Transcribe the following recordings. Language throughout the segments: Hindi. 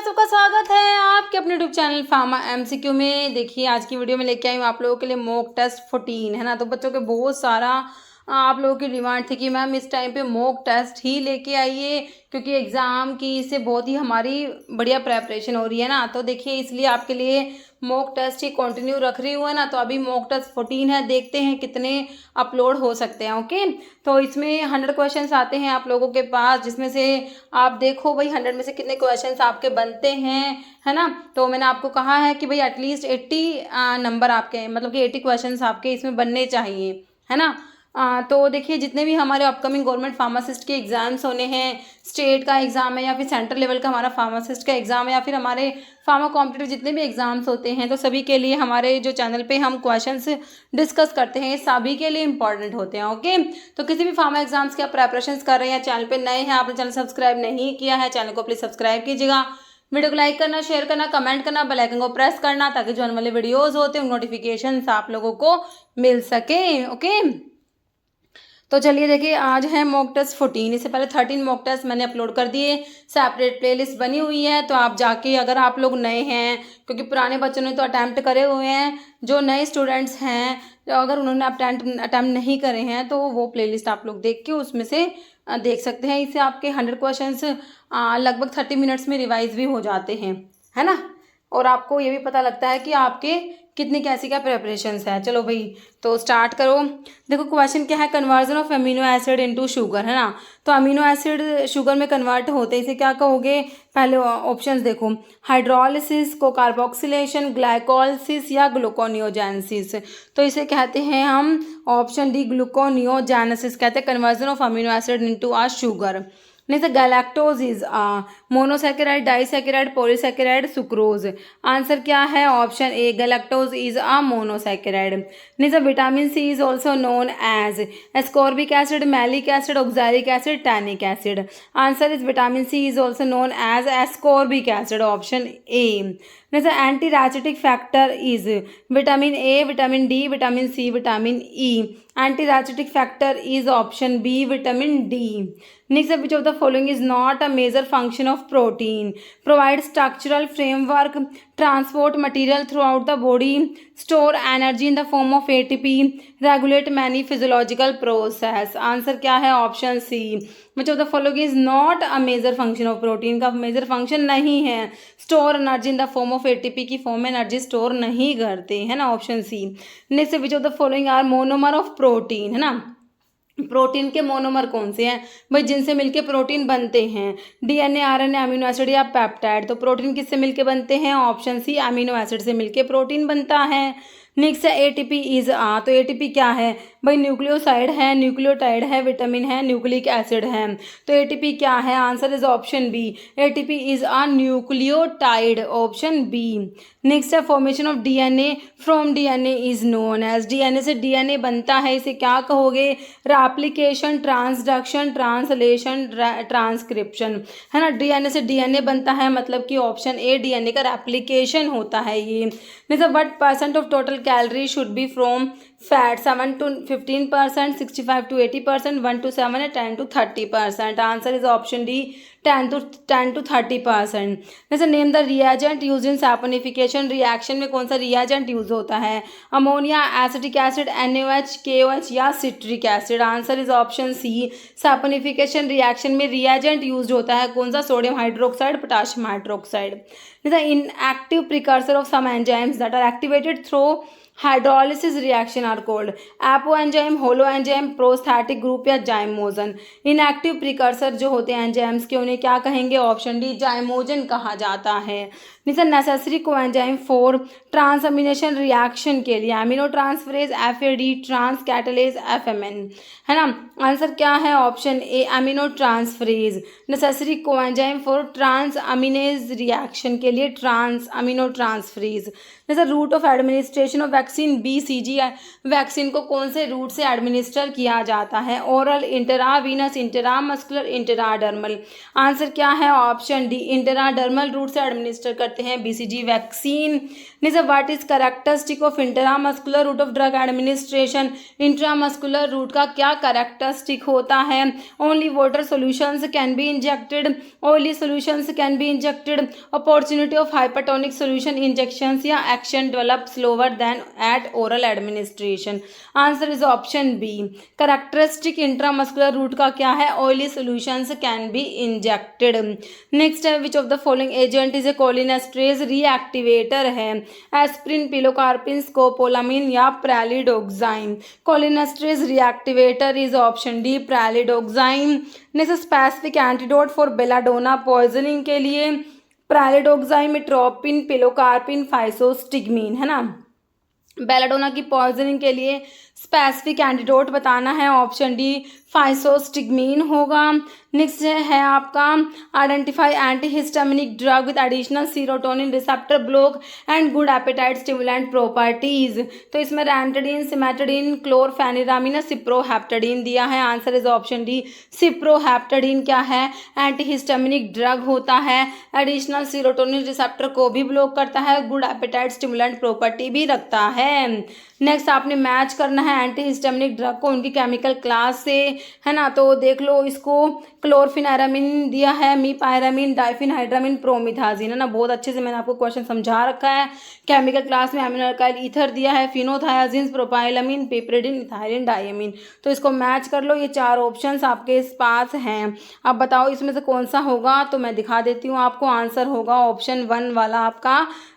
आप सबका स्वागत है आपके अपने यूट्यूब चैनल फार्मा एमसीक्यू में। देखिए आज की वीडियो में लेके आई हूँ आप लोगों के लिए मॉक टेस्ट 14 है ना। तो बच्चों के बहुत सारा आप लोगों की डिमांड थी कि मैम इस टाइम पे मॉक टेस्ट ही लेके आइए, क्योंकि एग्ज़ाम की से बहुत ही हमारी बढ़िया प्रेपरेशन हो रही है ना। तो देखिए इसलिए आपके लिए मॉक टेस्ट ही कंटिन्यू रख रही हूँ है ना। तो अभी मॉक टेस्ट 14 है, देखते हैं कितने अपलोड हो सकते हैं। ओके, तो इसमें 100 क्वेश्चंस आते हैं आप लोगों के पास, जिसमें से आप देखो भाई 100 में से कितने क्वेश्चंस आपके बनते हैं, है ना। तो मैंने आपको कहा है कि भाई एटलीस्ट 80 नंबर आपके, मतलब कि 80 क्वेश्चंस आपके इसमें बनने चाहिए, है ना। तो देखिए जितने भी हमारे अपकमिंग गवर्नमेंट फार्मासिस्ट के एग्ज़ाम्स होने हैं, स्टेट का एग्ज़ाम है या फिर सेंट्रल लेवल का हमारा फार्मासिस्ट का एग्ज़ाम है या फिर हमारे फार्मा कॉम्पिटिटिव जितने भी एग्ज़ाम्स होते हैं, तो सभी के लिए हमारे जो चैनल पे हम क्वेश्चंस डिस्कस करते हैं, सभी के लिए इंपॉर्टेंट होते हैं। ओके, तो किसी भी फार्मा एग्जाम्स के आप प्रेपरेशंस कर रहे हैं, चैनल पे नए हैं, आपने चैनल सब्सक्राइब नहीं किया है, चैनल को प्लीज़ सब्सक्राइब कीजिएगा। वीडियो को लाइक करना, शेयर करना, कमेंट करना, बेल आइकन को प्रेस करना, ताकि जो आने वाले वीडियोज़ होते हैं नोटिफिकेशन आप लोगों को मिल सके। ओके, तो चलिए देखिए आज है मॉक टेस्ट 14। इससे पहले 13 मॉक टेस्ट मैंने अपलोड कर दिए, सेपरेट प्लेलिस्ट बनी हुई है। तो आप जाके, अगर आप लोग नए हैं, क्योंकि पुराने बच्चों ने तो अटैम्प्ट करे हुए हैं, जो नए स्टूडेंट्स हैं तो अगर उन्होंने अटैम्प्ट नहीं करे हैं तो वो प्लेलिस्ट आप लोग देख के उसमें से देख सकते हैं। इससे आपके 100 क्वेश्चंस लगभग 30 मिनट्स में रिवाइज भी हो जाते हैं, है ना। और आपको ये भी पता लगता है कि आपके कितनी कैसी क्या प्रेपरेशंस है। चलो भाई तो स्टार्ट करो। देखो क्वेश्चन क्या है, conversion of amino acid into sugar, है ना। तो अमीनो एसिड शुगर में कन्वर्ट होते हैं, इसे क्या कहोगे। पहले ऑप्शंस देखो, हाइड्रोलिसिस, को कार्बोक्सिलेशन, ग्लाइकोलिसिस या ग्लूकोनियोजेनेसिस। तो इसे कहते हैं हम ऑप्शन डी ग्लूकोनियोजेनेसिस कहते हैं, conversion of amino acid into a sugar. नहीं तो galactose is monosaccharide, disaccharide, polysaccharide, sucrose. Answer क्या है, option A galactose is a monosaccharide. नहीं तो vitamin C is also known as ascorbic acid, malic acid, oxalic acid, tannic acid. Answer is vitamin C is also known as ascorbic acid, option A. नहीं तो anti rachitic factor is vitamin A, vitamin D, vitamin C, vitamin E. Anti rachitic factor is option B, vitamin D. Next, which of the following is not a major function of protein? Provide structural framework, transport material throughout the body, store energy in the form of ATP, regulate many physiological process. Answer क्या है, option C. Which of the following is not a major function of protein? का मेजर फंक्शन नहीं है, store energy in the form of ATP की फॉर्म में एनर्जी स्टोर नहीं करते, है ना, option C. Next, which of the following are monomer of protein, है ना। प्रोटीन के मोनोमर कौन से हैं भाई, जिनसे मिलके प्रोटीन बनते हैं, डीएनए, आरएनए, अमीनो एसिड या पेप्टाइड। तो प्रोटीन किससे मिलके बनते हैं, ऑप्शन सी अमीनो एसिड से मिलके प्रोटीन बनता है। नेक्स्ट है एटीपी इज तो एटीपी क्या है भाई, न्यूक्लियोसाइड है, न्यूक्लियोटाइड है, विटामिन है, न्यूक्लिक एसिड है। तो एटीपी क्या है, answer is option B, ATP is a nucleotide, option B. Next है formation of DNA from DNA is known as, DNA से डीएनए बनता है, इसे क्या कहोगे, रेप्लिकेशन, ट्रांसडक्शन, ट्रांसलेशन, ट्रांसक्रिप्शन, है ना। डीएनए से डीएनए बनता है, मतलब कि ऑप्शन ए डीएनए का रेप्लिकेशन होता है ये। मतलब what percent of total calorie should be from fat, 7 to 15%, 65 to 80%, 1 to 7 and 10 to 30%. Answer is option D 10 to 30%। जैसे name the reagent use in saponification, reaction में कौन सा रिएजेंट यूज होता है, ammonia, acetic acid, NaOH, KOH या citric acid. Answer is option C, saponification reaction में रिएजेंट यूज होता है कौन सा, sodium hydroxide, potassium hydroxide. Inactive precursor of some enzymes that are activated through hydrolysis reaction are called, apoenzyme, holoenzyme, prosthetic group या जाइमोजन। इनएक्टिव प्रिकर्सर जो होते हैं एंजाइम्स के, उन्हें क्या कहेंगे, ऑप्शन डी जाइमोजन कहा जाता है। Necessary coenzyme for transamination reaction के लिए, amino transferase, FAD, trans catalase, FMN, है ना। आंसर क्या है, option A amino transferase. Necessary coenzyme for transaminase reaction के लिए ट्रांस अमीनो ट्रांसफरेज। जैसे route of administration of vaccine BCG vaccine को कौन से रूट से एडमिनिस्टर किया जाता है? Oral, intravenous, intramuscular, intradermal. Answer क्या है? ऑप्शन डी, इंट्राडर्मल रूट से एडमिनिस्टर करते हैं BCG vaccine. Next, what is characteristic of intramuscular route of drug administration? Intramuscular route का क्या कैरेक्टरिस्टिक होता है? Only water solutions can be injected, oily solutions can be injected, opportunity of hypertonic solution injections, या action develop slower than at oral administration. Answer is option B, characteristic intramuscular route का क्या है? Oily solutions can be injected. Next है, which of the following agent is a cholinesterase reactivator है? एस्प्रिन, पिलोकार्पिन, स्कोपोलामिन, या pralidoxime. Cholinesterase reactivator is option D, pralidoxime. Next, specific antidote for belladonna poisoning के लिए प्रेलिडोग्जाइम, ट्रोपिन, पिलोकार्पिन, फाइसोस्टिग्मीन, है ना। बेलाडोना की पॉइजनिंग के लिए स्पेसिफिक एंटीडोट बताना है, ऑप्शन डी, फाइसोस्टिग्मीन होगा। नेक्स्ट है आपका identify antihistaminic drug with additional serotonin receptor block and good appetite stimulant properties. तो इसमें रैंटेडिन, सिमेटेडिन, क्लोरफेनिरामिन, सिप्रोहेप्टेडिन दिया है। Answer is option D, cyproheptadine क्या है? एंटीहिस्टामिनिक ड्रग होता है, एडिशनल सीरोटोनिन रिसेप्टर को भी ब्लॉक करता है, गुड एपेटाइट स्टिमुलेंट प्रॉपर्टी भी रखता है। नेक्स्ट आपने मैच करना है एंटीहिस्टामिनिक ड्रग को उनकी केमिकल क्लास से, है ना। तो देख लो, इसको क्लोरफेनिरामिन दिया है, मीपायरामिन, डाइफिनहाइड्रामिन, प्रोमिथाजिन, है ना। बहुत अच्छे से मैंने आपको क्वेश्चन समझा रखा है। केमिकल क्लास में अमीनो अल्काइल ईथर दिया है, फिनोथायाजिन, प्रोपाइलामिन, पिपरिडिन, इथाइलिन, डायमीन। तो इसको मैच कर लो, ये 4 ऑप्शंस आपके पास हैं। अब बताओ इसमें से कौन सा होगा? तो मैं दिखा देती हूँ आपको। आंसर होगा ऑप्शन 1 वाला आपका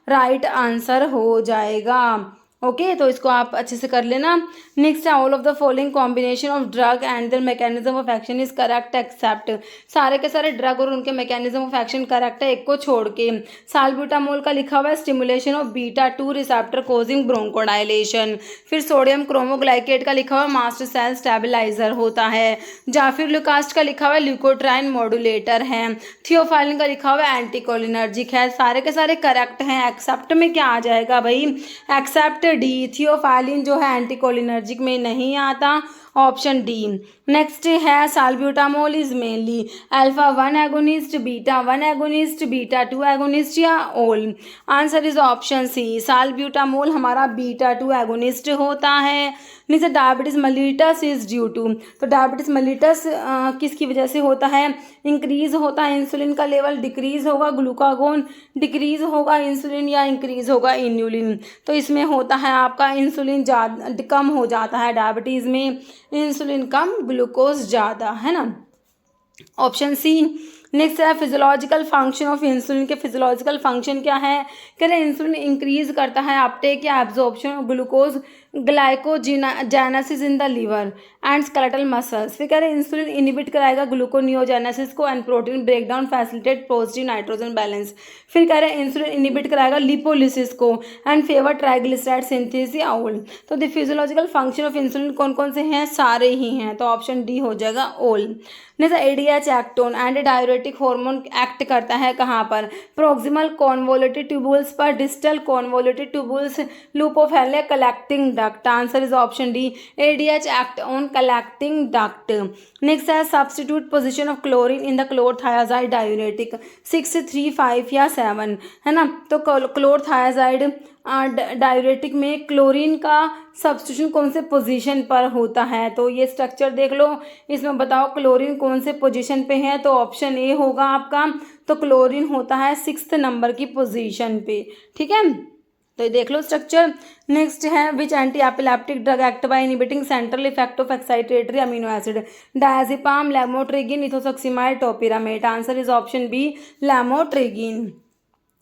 राइट आंसर हो जाएगा। ओके, तो इसको आप अच्छे से कर लेना। नेक्स्ट है, all of the following combination of drug and their mechanism of action is correct except. सारे के सारे ड्रग और उनके मैकेनिज्म ऑफ एक्शन करेक्ट है, एक को छोड़ के। साल्ब्यूटामोल का लिखा हुआ है stimulation of beta 2 receptor causing ब्रोंकोडाइलेशन। फिर सोडियम क्रोमोग्लाइकेट का लिखा हुआ मास्टर सेल स्टेबलाइजर होता है। जाफिरलुकास्ट का लिखा हुआ ल्यूकोट्राइन मॉड्यूलेटर है। थियोफाइलिन का लिखा हुआ एंटीकोलिनर्जिक है। सारे के सारे करेक्ट हैं। एक्सेप्ट में क्या आ जाएगा भाई? एक्सेप्ट डी, थियोफाइलिन जो है एंटीकोलिनर्जिक में नहीं आता, ऑप्शन डी। नेक्स्ट है, salbutamol is mainly alpha 1 agonist, beta 1 agonist, beta 2 agonist, या all. Answer is option C, salbutamol हमारा बीटा 2 एगोनिस्ट होता है। नीचे diabetes mellitus is due to, तो डायबिटीज मेलिटस किसकी वजह से होता है? इंक्रीज होता है इंसुलिन का लेवल, डिक्रीज होगा ग्लूकागोन, डिक्रीज होगा इंसुलिन, या इंक्रीज होगा इन्यूलिन। तो इसमें होता है आपका इंसुलिन कम हो जाता है डायबिटीज़ में, इंसुलिन कम ग्लूकोज ज़्यादा, है ना। Option C. नेक्स्ट है, फिजियोलॉजिकल फंक्शन ऑफ इंसुलिन के फिजियोलॉजिकल फंक्शन क्या है? कह रहे इंसुलिन इंक्रीज करता है अपटेक या absorption of glucose glycogenesis in the liver and skeletal muscles. फिर कह रहे इंसुलिन इनिबिट कराएगा ग्लूकोनियोजेनेसिस को and protein breakdown facilitate positive nitrogen balance. फिर कह रहे इंसुलिन इनिबिट कराएगा लिपोलिसिस को एंड फेवर ट्राइग्लिसराइड सिंथेसिस या ऑल। तो the physiological function of insulin कौन कौन से हैं? सारे ही हैं, तो ऑप्शन डी हो जाएगा ऑल। जैसे ADH act on anti diuretic hormone act करता है कहाँ पर? प्रोक्सिमल कॉन्वोल्यूटेड ट्यूबुल्स पर, distal convoluted tubules, loop of Henle collecting duct. Answer is option D, ADH act on collecting duct. Next है, substitute position of chlorine in the chlorothiazide diuretic 6, 3, 5 या 7, है ना। तो क्लोरथायाजाइड डाययूरेटिक में क्लोरीन का सब्स्टिट्यूशन कौन से पोजीशन पर होता है? तो ये स्ट्रक्चर देख लो, इसमें बताओ क्लोरीन कौन से पोजीशन पे है? तो ऑप्शन ए होगा आपका। तो क्लोरीन होता है 6th नंबर की पोजीशन पे, ठीक है। तो ये देख लो स्ट्रक्चर। नेक्स्ट है, which anti epileptic drug act by inhibiting central effect of excitatory amino acid? Diazepam, lamotrigine, ethosuximide, topiramate. Answer is option B, lamotrigine.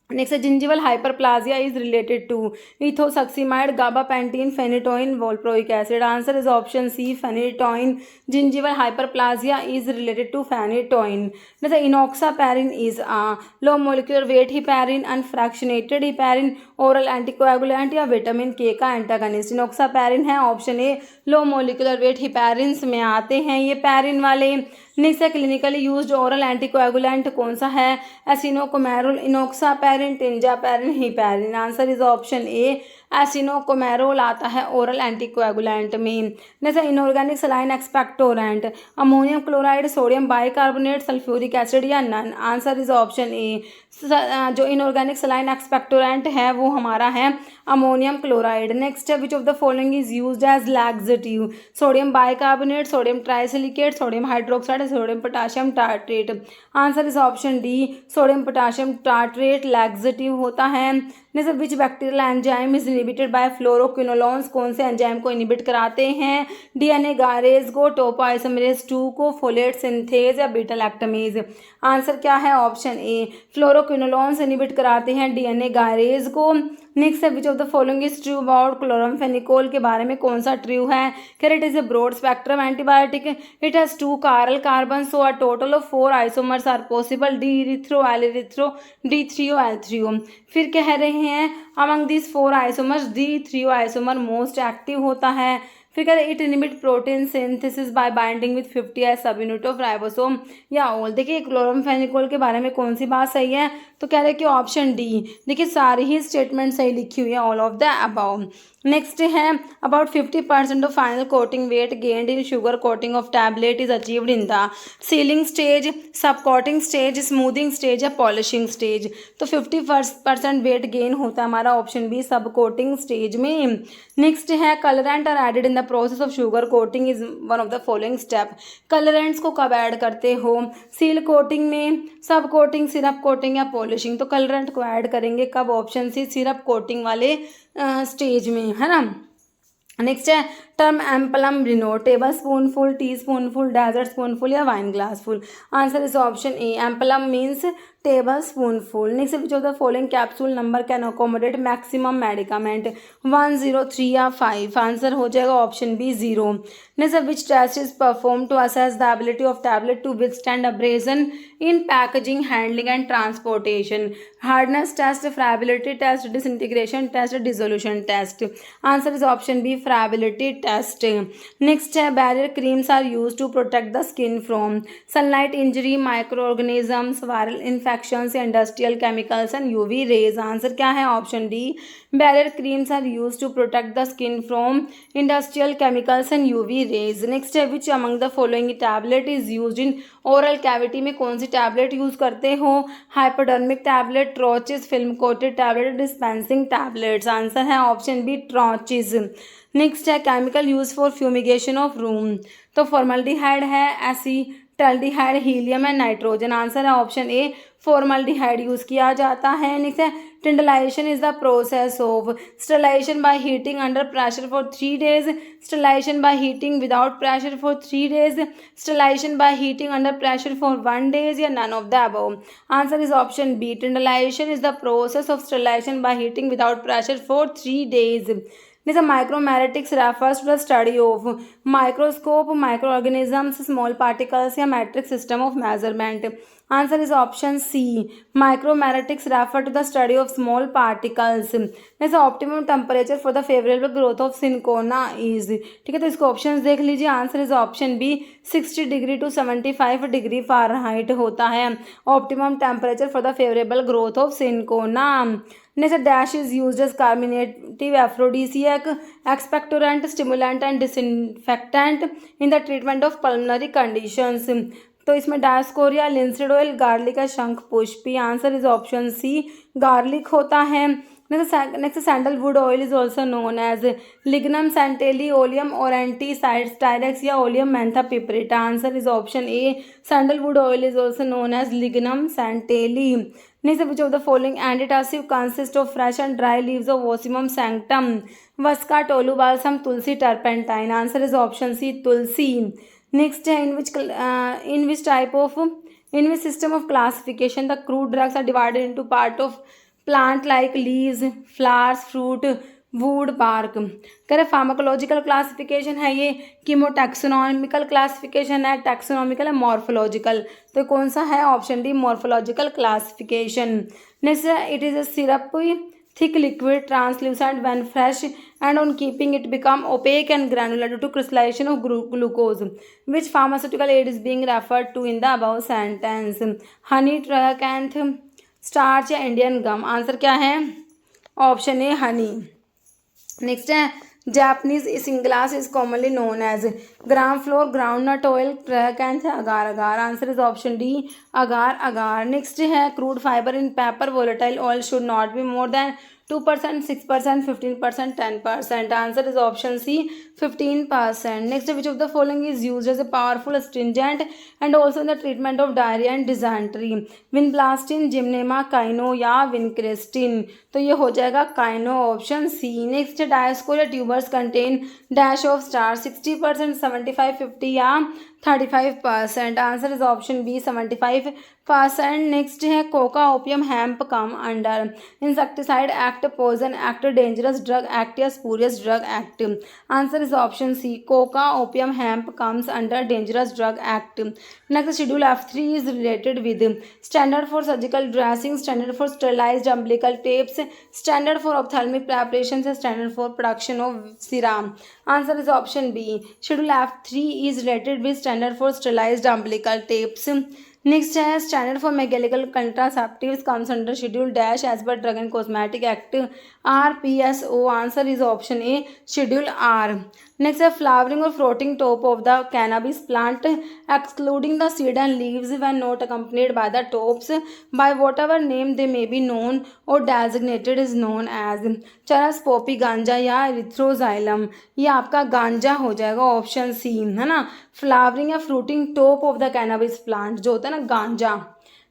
Next है, gingival hyperplasia is related to ethosuximide, gabapentin, phenytoin, valproic acid. Answer is option C, phenytoin. Gingival hyperplasia is related to phenytoin. जैसे enoxaparin is low molecular weight heparin, unfractionated heparin, oral anticoagulant, या विटामिन के का एंटागनिस्ट। इनोक्सापैरिन है option A, low molecular wait हिपैरिन्स में आते हैं ये पैरिन वाले। नेक्स्ट है, क्लिनिकली यूज्ड ओरल एंटीकोएगुलेंट कौन सा है? Acenocoumarol, enoxaparin, tinzaparin, heparin. Answer is option A, acenocoumarol आता है ओरल एंटीकोएगुलेंट में। जैसे inorganic saline expectorant, ammonium chloride, sodium bicarbonate, sulphuric acid या none. Answer is option A. जो इनऑर्गेनिक सलाइन एक्सपेक्टोरेंट है वो हमारा है अमोनियम क्लोराइड। नेक्स्ट है which of the following is used as laxative, sodium bicarbonate, sodium trisilicate, sodium hydroxide, sodium potassium tartrate. Answer is option D, sodium potassium tartrate laxative होता है। जैसे which bacterial enzyme is inhibited by fluoroquinolones, कौन से एंजाइम को इनिबिट कराते हैं? डीएनए गायरेज को, टोपोआइसोमेरेज 2 को, फोलेट सिंथेज या बीटा लैक्टमेज। आंसर क्या है? ऑप्शन ए, फ्लोरोक्विनोलोन्स इनिबिट कराते हैं डीएनए गायरेज को। नेक्स्ट है which of the following is true about chloramphenicol, के बारे में कौन सा ट्रू है? कैर it is a broad spectrum antibiotic, it has 2 chiral carbons, so a total of 4 isomers are possible, D erythro, L erythro, D threo, L threo. फिर कह रहे हैं among this 4 isomers D threo isomer most active होता है। फिर कह रहे it inhibit protein synthesis by binding with 50 सब यूनिट ऑफ राइबोसोम या ऑल। देखिए क्लोरामफेनिकोल के बारे में कौन सी बात सही है? तो कह रहे कि ऑप्शन डी। देखिए सारी ही स्टेटमेंट सही लिखी हुई है, all of the above. Next है about 50% of final coating weight gained in sugar coating of tablet is achieved in the sealing stage, sub coating stage, smoothing stage या पॉलिशिंग स्टेज। तो 50% वेट गेन होता है हमारा option B, sub coating stage में। नेक्स्ट है colourant are added in the process of sugar coating is one of the following step. Colourants को कब ऐड करते हो? सील कोटिंग में, सब कोटिंग, सिरप कोटिंग या पॉलिशिंग। तो कलरेंट को ऐड करेंगे कब? ऑप्शन सी, सिरप कोटिंग वाले स्टेज में, है ना। नेक्स्ट है term amplum denote table spoonful, tea spoonful, dessert spoonful या wine glass full. Answer is option A, amplum means table spoonful. Next which of the following capsule number can accommodate maximum medicament, 1, 0, 3 या 5। आंसर हो जाएगा option B 0। Next which test is perform to assess the ability of tablet to withstand abrasion in packaging, handling and transportation, hardness test, friability test, disintegration test, dissolution test. Answer is option B, friability test. Next है barrier creams are use to protect the skin from sunlight injury, micro organisms, viral infections, industrial chemicals and UV rays. Answer क्या है? Option D, barrier creams are use to protect the skin from industrial chemicals and UV rays. Next है which among the following tablet is use in oral cavity, में कौन सी टैबलेट यूज करते हो? Hypodermic tablet, troches, film coated tablet, dispensing tablets. Answer है ऑप्शन बी, ट्रोचिस। नेक्स्ट है chemical use for fumigation of room. तो फॉर्मल्डिहाइड है, acetaldehyde, helium and nitrogen. Answer है ऑप्शन ए, फॉर्मल्डिहाइड यूज किया जाता है। नेक्स्ट है tyndallisation is the process of sterilisation by heating under pressure for 3 days, sterilisation by heating without pressure for 3 days, sterilisation by heating under pressure for 1 day या none of the above. Answer is option B, tyndallisation is the process of sterilisation by heating without pressure for 3 days। This micromeritics refers to the study of microscope, microorganisms, small particles या metric system of measurement. Answer is option C. Micromeritics refer to the study of small particles. जैसे optimum temperature for the favorable growth of cinchona is, ठीक है, तो इसको ऑप्शन देख लीजिए। Answer is option B, 60 degree to 75 degree Fahrenheit होता है optimum temperature for the favourable growth of cinchona. Next dash is used as carminative, aphrodisiac, expectorant, stimulant and disinfectant in the treatment of pulmonary conditions. तो इसमें डायस्कोरिया, लिंसीड ऑयल, गार्लिक या shankhpushpi. Answer is option C, garlic होता है। Next sandalwood oil is also known as lignum santali, oleum aurantii, sides या oleum mentha piperita. Answer is option A, sandalwood oil is also known as lignum santali. Next which of the following antitussive consist of fresh and dry leaves of ocimum sanctum, vasaka, tolu balsam, tulsi, turpentine. Answer is option C, tulsi. Next है in which system of classification the crude drugs are divided into part of plant like leaves, flowers, fruit, wood, bark। कह रहे फार्माकोलॉजिकल क्लासिफिकेशन है ये, कीमोटैक्सोनॉमिकल क्लासिफिकेशन है, टैक्सोनॉमिकल है, मॉर्फोलॉजिकल। तो कौन सा है? Option D, morphological classification. Next it is a syrup, thick liquid, translucent when fresh, and on keeping it become opaque and granular due to crystallization of glucose. Which pharmaceutical aid is being referred to in the above sentence? Honey, tragacanth, starch या Indian gum। आंसर क्या है? Option A, honey. नेक्स्ट है Japanese isinglass is commonly known as gram flour, ground nut oil, कैंथ है agar agar. Answer is option D agar agar. Next है crude fibre in pepper volatile oil should not be more than 2%, 6%, 15%, 10%. Answer is option C 15%. Next, which of the following is used as a powerful astringent and also in the treatment of diarrhea and dysentery? Vinblastine, gymnema, kino या विनक्रेस्टिन। तो ये हो जाएगा kino, option C. Next, dioscorea tubers contain dash of starch 60%, 75, 50 या 35%। Answer is option B 75%। Next है coca, opium, hemp come under insecticide act, poison act, dangerous drug act या spurious drug act. Answer is option C coca, opium, hemp comes under dangerous drug act. Next schedule F3 is related with standard for surgical dressing, standard for sterilized umbilical tapes, standard for ophthalmic preparations, standard for production of serum. Answer is option B. Schedule F3 is related with standard for sterilized umbilical tapes. Next है standard for mechanical contraceptives comes under schedule dash as per Drug and Cosmetic Act RPSO. Answer is option A schedule R. Next है flowering or fruiting top of the cannabis plant excluding the seed and leaves when not accompanied by the tops by whatever name they may be known or designated is known as चरस, पोपी, गांजा या एरिथ्रोजाइलम। ये आपका गांजा हो जाएगा, ऑप्शन सी है ना। फ्लावरिंग या fruiting top of the cannabis plant जो होता है ना गांजा,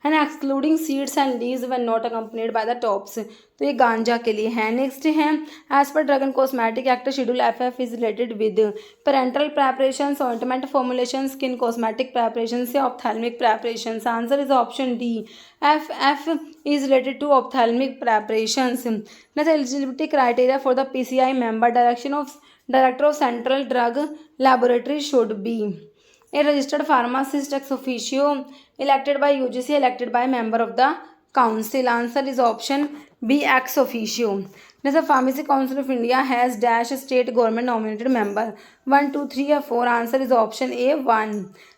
है ना, excluding seeds and leaves when not accompanied by the tops, तो ये गांजा के लिए है। नेक्स्ट है एज पर drug and cosmetic act schedule FF is related with parenteral preparation, ointment formulation, skin cosmetic preparation या ophthalmic preparation. Answer is option D FF is related to ophthalmic preparations. Next, eligibility criteria for the PCI member director of Central Drug Laboratory should be a registered pharmacist ex officio elected by UGC, elected by member of the council. Answer is option B ex officio. Next, the Pharmacy Council of India has dash state government nominated member 1, 2, 3 or 4. Answer is option A 1.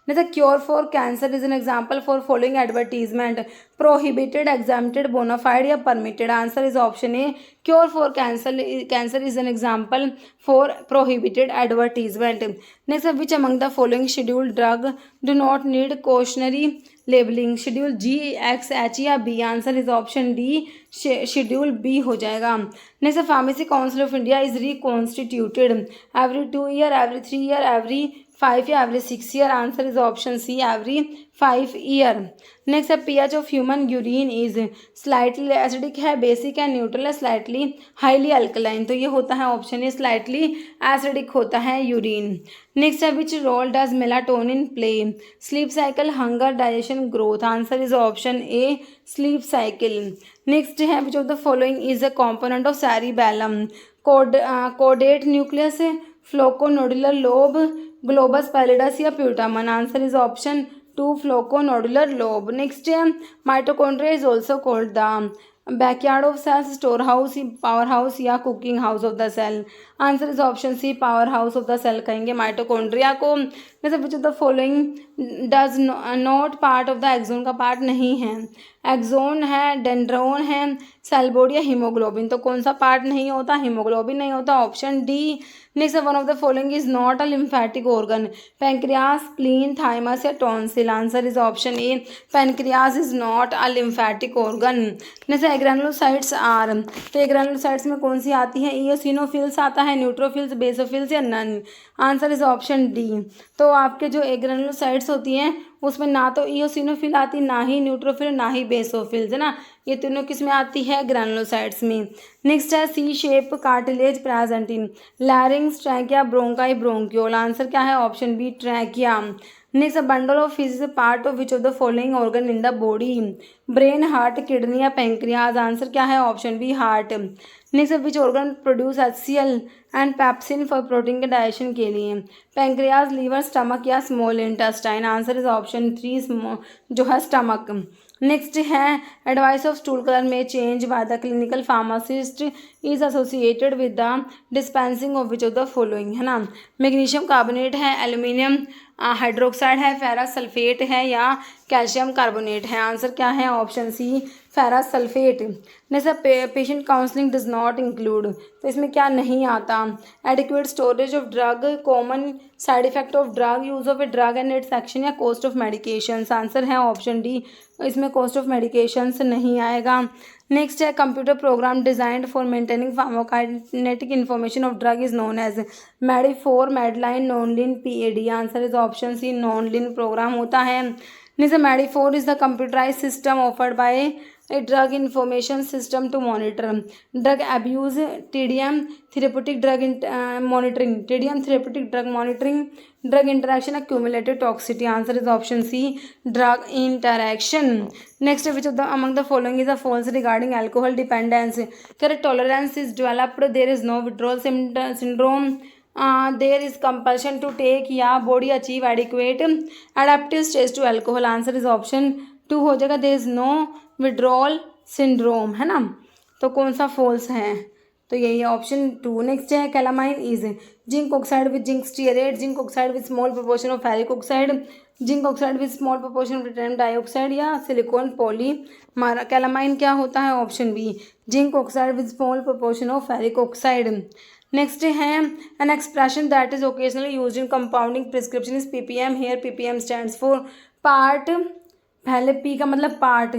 Next, the cure for cancer is an example for following advertisement prohibited, exempted, bona fide या permitted. Answer is option A cure for cancer is an example for prohibited advertisement. Next, which among the following scheduled drug do not need cautionary labeling? Schedule G, X, H या B? Answer is option D schedule B हो जाएगा। Next, the Pharmacy Council of India is reconstituted every 2 year, every 3 year, every 5 या every 6 year. Answer is option C every 5 year. Next है pH of human urine is slightly acidic है, basic है, neutral है, slightly highly alkaline। तो ये होता है ऑप्शन ए slightly acidic होता है यूरिन। नेक्स्ट है which role does melatonin play? Sleep cycle, hunger, digestion, growth. Answer is option A sleep cycle. Next है which of the following is a component of cerebellum? Caudate nucleus, flocculonodular lobe, globus pallidus या putamen. Answer is option 2 flocculonodular lobe. Next है mitochondria is also called the backyard of cells, store house, power house या cooking house of the cell. Answer is option C power house of the cell कहेंगे माइटोकॉन्ड्रिया को। जैसे which of the following does not part of the axon का पार्ट नहीं है? एक्सोन है, डेंड्रोन है, सेल बॉडी या हीमोग्लोबिन। तो कौन सा पार्ट नहीं होता? हीमोग्लोबिन नहीं होता, option D. Next one of the following is not a lymphatic organ? Pancreas, spleen, thymus या tonsil. Answer is option A pancreas is not a lymphatic organ. Next agranulocytes are, तो एग्रेनुलोसाइट्स में कौन सी आती है? इओसिनोफिल्स आता है, न्यूट्रोफिल्स, बेसोफिल्स या none. Answer is option D. तो आपके जो एग्रेनुलोसाइट्स होती हैं उसमें ना तो इओसिनोफिल आती, ना ही न्यूट्रोफिल, ना ही बेसोफिल्स, है ना। ये तीनों किस में आती है? ग्रैनुलोसाइट्स में। नेक्स्ट है C shape cartilage present in larynx, trachea, bronchi, bronchiole. Answer क्या है? Option B trachea. Next bundle of His is part of which of the following organ in the body? Brain, heart, kidney या पैंक्रियाज। आंसर क्या है? Option B heart. Next which organ produce HCl and pepsin for protein के डाइजेशन के लिए? पैंक्रियाज, लीवर, स्टमक या small intestine. Answer is option 3 जो है स्टमक। नेक्स्ट है एडवाइस ऑफ स्टूल कलर में change by the clinical pharmacist is associated with the dispensing of which of the following, है ना। मैग्नीशियम कार्बोनेट है, एल्यूमिनियम हाइड्रोक्साइड है, फेरस सल्फेट है या कैल्शियम कार्बोनेट है। आंसर क्या है? Option C ferrous sulphate. जैसे patient counselling does not include, तो इसमें क्या नहीं आता। Adequate storage of drug, common side effect of drug, use of a drug and it's action, या कॉस्ट ऑफ मेडिकेशंस। आंसर है ऑप्शन डी, इसमें कॉस्ट ऑफ मेडिकेशंस नहीं आएगा। नेक्स्ट है computer program designed for maintaining pharmacokinetic information of drug is known as मेडी4, Medline, Nonlin, PAD. Answer is option C, Nonlin program होता है। Next, MEDI4 is the computerized system offered by a drug information system to monitor drug abuse, TDM, therapeutic drug monitoring, TDM, therapeutic drug monitoring, drug interaction, accumulated toxicity. Answer is option C, drug interaction. Next, which of the among the following is a false regarding alcohol dependence? Correct, tolerance is developed, there is no withdrawal syndrome, there is compulsion to take, या body achieve adequate adaptive stage to alcohol. Answer is option 2 हो जाएगा, there is no withdrawal syndrome, है ना। तो कौन सा फॉल्स है, तो यही है ऑप्शन 2। नेक्स्ट है calamine is zinc oxide with zinc stearate, zinc oxide with small proportion of ferric oxide, zinc oxide with small proportion of titanium dioxide, या सिलिकॉन पॉलीमर। कैलामाइन क्या होता है, option B, zinc oxide with small proportion of ferric oxide. Next है an expression that is occasionally used in compounding prescription is PPM. Here PPM stands for part, पहले पी का मतलब पार्ट,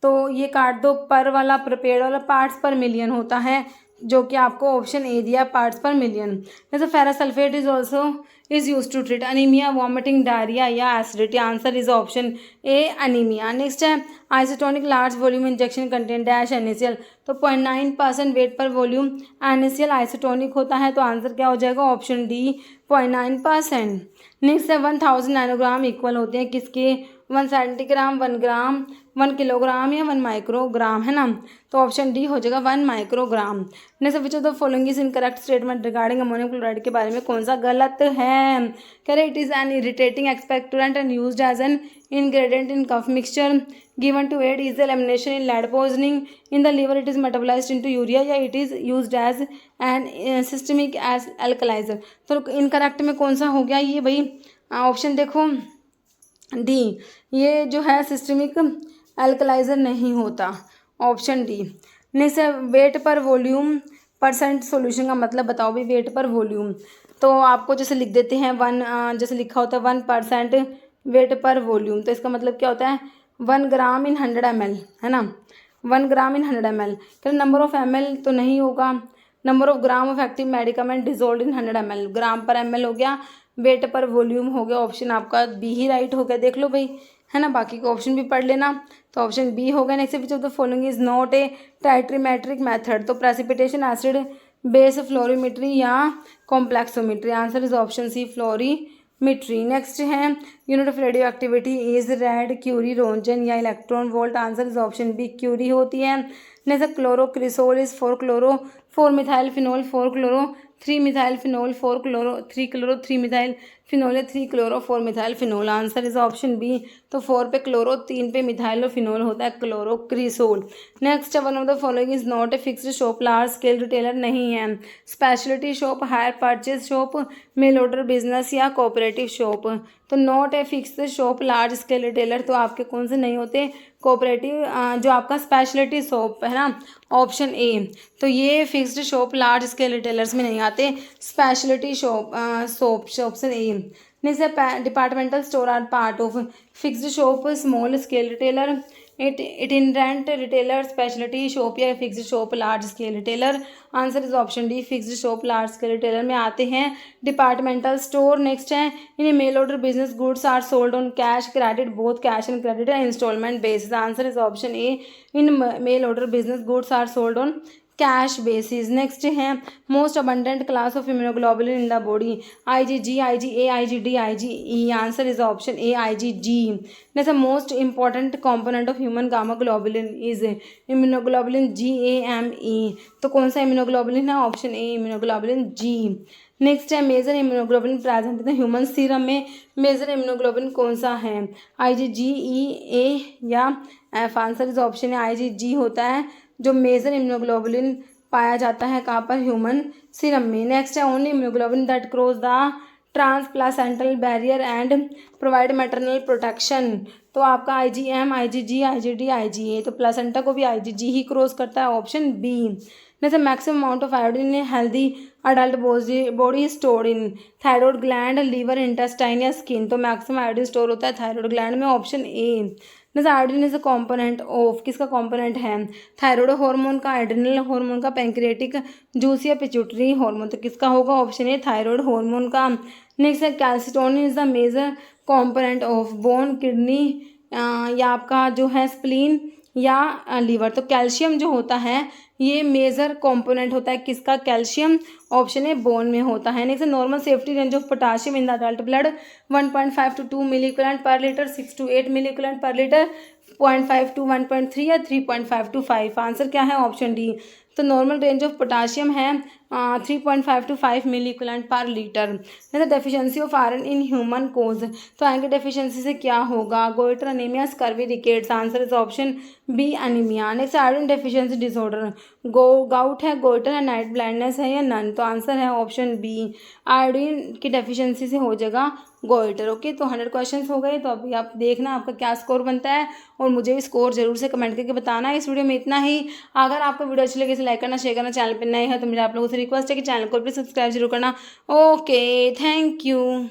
तो ये काट दो, पर वाला प्रिपेयर्ड वाला पार्ट्स पर मिलियन होता है, जो कि आपको ऑप्शन ए दिया, पार्ट्स पर मिलियन। जैसे ferrous sulphate is also is use to treat anaemia, vomiting, diarrhoea, या acidity. Answer is option A, anaemia. Next है isotonic large volume injection content dash NaCl, तो 0.9% वेट पर वॉल्यूम NaCl आइसोटोनिक होता है, तो आंसर क्या हो जाएगा, ऑप्शन डी, 0.9%। नेक्स्ट है 1000 नैनोग्राम इक्वल होते हैं किसके, 1 सेंटीग्राम, 1 ग्राम, 1 किलोग्राम, या 1 माइक्रोग्राम, है ना। तो ऑप्शन डी हो जाएगा 1 microgram. Next which of the following is incorrect statement regarding ammonium chloride के बारे में कौन सा गलत है। करें it is an irritating expectorant and used as an ingredient in cough mixture, given to aid easy elimination in lead poisoning, in the liver it is metabolized into urea, या it is used as an systemic as alkalizer। तो इनकरेक्ट में कौन सा हो गया ये भाई, ऑप्शन देखो डी, ये जो है सिस्टमिक एल्कलाइजर नहीं होता, ऑप्शन डी। नेक्स्ट है वेट पर वॉल्यूम परसेंट सॉल्यूशन का मतलब बताओ भाई, वेट पर वॉल्यूम, तो आपको जैसे लिख देते हैं 1, जैसे लिखा होता है 1% वेट पर वॉल्यूम, तो इसका मतलब क्या होता है 1 ग्राम इन 100 ml, है ना, 1 ग्राम इन 100 ml। फिर नंबर ऑफ ml तो नहीं होगा, number of gram of active medicament dissolved in 100 ml, ग्राम पर ml हो गया, वेट पर वॉल्यूम हो गया, ऑप्शन आपका बी ही राइट हो गया, देख लो भाई, है ना, बाकी का ऑप्शन भी पढ़ लेना, तो ऑप्शन बी हो गया। Next which of the following is not a titrimetric method, तो प्रेसिपिटेशन एसिड बेस फ्लोरीमेट्री या complexometry. Answer is option C, fluorimetry. Next है unit of radio activity is rad, curie, roentgen, या electron volt. Answer is option B, curie होती है। Next chlorocresol is 4 chloro 4 methyl phenol 4 chloro 3 methyl phenol 4 chloro 3 chloro 3 methyl phenol है 3 chloro 4 methyl phenol. Answer is option B, तो 4 पे क्लोरो, 3 पे मिथाइल और फिनोल होता है chlorocresol. Next one of the following is not a fixed shop, large scale retailer नहीं है, speciality shop, hire purchase shop, mail order business, या कोऑपरेटिव शॉप। तो not a fixed shop, large scale retailer, तो आपके कौन से नहीं होते, कोऑपरेटिव, जो आपका स्पेशलिटी शॉप है ना, ऑप्शन ए। तो ये fixed shop, large scale retailers में नहीं आते, speciality shop option A. Next departmental store are part of fixed shop, small scale retailer, itinerant retailer, speciality shop, या fixed shop, large scale retailer. Answer is option D, fixed shop, large scale retailer में आते हैं डिपार्टमेंटल स्टोर। नेक्स्ट है in mail order business goods are sold on cash, credit, both cash and credit and instalment basis. Answer is option A, in mail order business goods are sold on cash basis. Next है most abundant class of immunoglobulin in the body, IgG, IgA, IgD, IgE। Answer is option A, IgG। Next most important component of human gamma globulin is immunoglobulin GAME। तो कौन सा इम्यूनोग्लोबुलिन है, option A, immunoglobulin G। Next है major immunoglobulin present in human serum में, मेजर इम्यूनोग्लोबुलिन कौन सा है, IgG, E, A, या F। आंसर इज ऑप्शन है IgG होता है जो मेजर इम्यूनोग्लोबुलिन पाया जाता है कहाँ पर, ह्यूमन सीरम में। नेक्स्ट है only immunoglobulin that cross the transplacental barrier and provide maternal protection. तो आपका IgM, IgG, IgD, IgA, तो प्लासेंटा को भी IgG ही क्रॉस करता है, ऑप्शन बी। जैसे maximum amount of iodine in healthy adult body stored in thyroid gland, liver, intestine या स्किन। तो मैक्सिमम आयोडीन स्टोर होता है थायरॉइड ग्लैंड में, ऑप्शन ए। जैसे iodine is a component of, किसका कॉम्पोनेंट है? थायरॉइड हार्मोन का, एड्रिनल हार्मोन का, पैंक्रियाटिक जूस या पिट्यूटरी हार्मोन। तो किसका होगा? ऑप्शन ए, थायरॉइड हार्मोन का। नेक्स्ट है calcitonin is the major component of bone, kidney या आपका जो है स्प्लीन या लीवर। तो कैल्शियम जो होता है ये मेजर कंपोनेंट होता है किसका? कैल्शियम, ऑप्शन ए बोन में होता है। Next normal safety range of potassium in the adult blood 1.5 to 2 मिलीक्यूलेंट per litre, 6 to 8 मिलीक्यूलेंट per litre, 0.5 to 1.3 या 3.5 to 5। आंसर क्या है? Option D. तो नॉर्मल रेंज ऑफ पोटाशियम है 3.5 to 5 मिलीक्यूलेंट पर लीटर। जैसे deficiency of iron in human cause, तो आयरन की डेफिशिएंसी से क्या होगा? Goitre, anaemia, scurvy, rickets. Answer is option B, anaemia. Next iron deficiency disorder, gout है, गोइटर है, नाइट ब्लाइंडनेस है या नन। तो आंसर है ऑप्शन बी, आयोडीन की डेफिशिएंसी से हो जाएगा गोइटर। ओके, तो 100 क्वेश्चंस हो गए। तो अभी आप देखना आपका क्या स्कोर बनता है और मुझे भी स्कोर जरूर से कमेंट करके बताना है। इस वीडियो में इतना ही। अगर आपको वीडियो अच्छी लगे तो लाइक करना, शेयर करना, चैनल पर नए हैं तो मेरा आप लोगों से रिक्वेस्ट है कि चैनल को भी सब्सक्राइब जरूर करना। Okay, thank you.